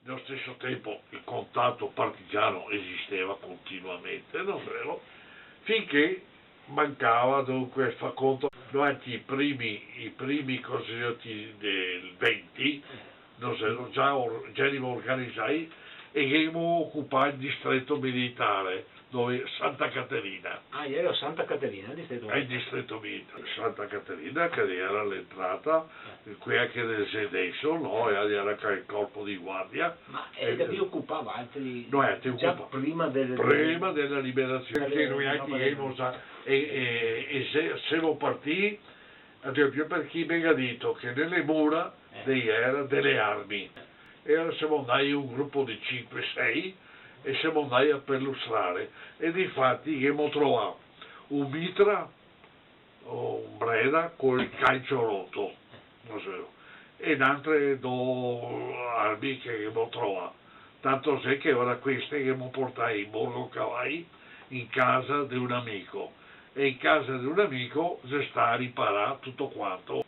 Nello stesso tempo il contatto partigiano esisteva continuamente, non è vero? Finché mancava, dunque, fa conto, durante i primi cosiddetti del 20, non so, già eravamo organizzati e abbiamo occupato il distretto militare, dove Santa Caterina. Ah, ieri a Santa Caterina, il distretto È il distretto militare, Santa Caterina, che era l'entrata, qui anche del Sedesso, no? Era il corpo di guardia. Ma vi occupava altri già prima prima della liberazione, che noi anche siamo partiti, ad esempio, per chi mi ha detto che nelle mura era delle armi. E siamo andati un gruppo di 5-6 e siamo andati a perlustrare e difatti abbiamo trovato un mitra o un breda col calcio rotto, non so, ed altre due armi che abbiamo trovato. Tanto sé che ora queste che abbiamo portato in Borgo Cavalli in casa di un amico e in casa di un amico si sta a riparare tutto quanto.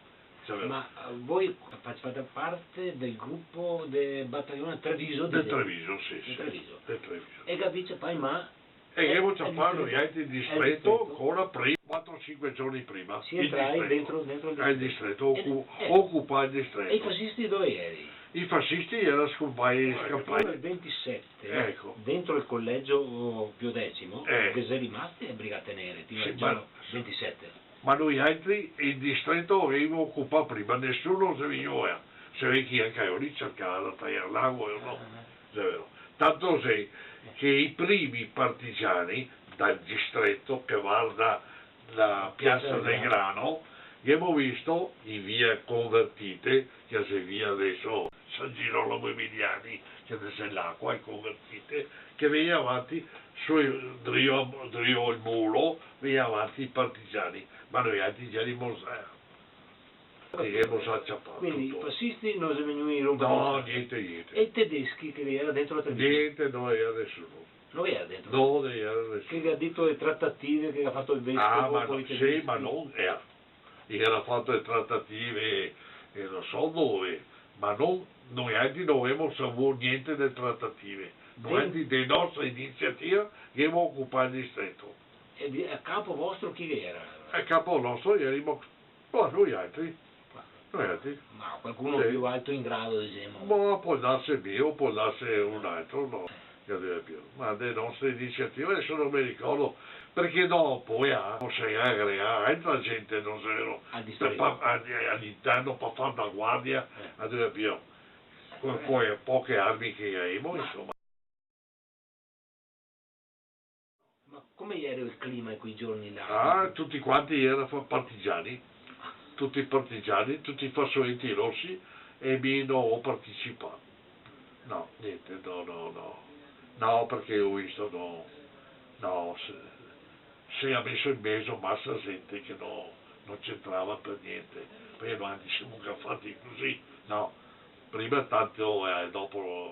Ma voi fate parte del gruppo del battaglione Treviso? Del Treviso, sì. Del Treviso. E capisce poi ma... E abbiamo fatto il distretto ancora prima, 4-5 giorni prima. Si entrai dentro il distretto, occupa il distretto. E i fascisti dove eri? I fascisti erano scappati. Nel 27, ecco, dentro il collegio Pio X, che sei rimasti le Brigate Nere, sì, 27. Ma noi altri il distretto avevamo occupato prima, nessuno si veniva. Se vedi che anche io cercava di tagliare l'acqua o no, è vero. Tanto se che i primi partigiani dal distretto che guarda la piazza del Grano, abbiamo visto in via Convertite, che è via adesso San Girolamo Emiliani, che adesso è l'acqua, è Convertite, che veniva avanti drio il muro, veniva avanti i partigiani, ma noi altri già li mosaiamo. E abbiamo acciappato. Quindi tutto. I fascisti non si venivano a No, niente. E i tedeschi che era dentro la Treviso? Niente, non era nessuno. Non era dentro? Non era nessuno. Che ha detto le trattative che ha fatto il vescovo? Ah, ma no, sì, ma non era. Era fatto le trattative e non so dove, ma non, noi altri non avevamo saputo niente delle trattative. Noi altri delle nostre iniziative che abbiamo occupato il distretto. E a capo vostro chi era? A capo nostro eravamo noi altri. No, qualcuno più alto in grado, diciamo. Ma può darsi mio, può darsi un altro, no. Ma le nostre iniziative adesso non mi ricordo, perché dopo si aggrega altra gente, non so, all'interno per fare da guardia, ad esempio, con poche armi che avevamo, insomma. Ma come era il clima in quei giorni là? Ah, tutti quanti erano partigiani, tutti i fazzoletti rossi e mi non ho partecipato. No, niente, no, perché ho visto, si è messo in mezzo massa gente che non c'entrava per niente, poi non siamo fatti così, no, prima tanto dopo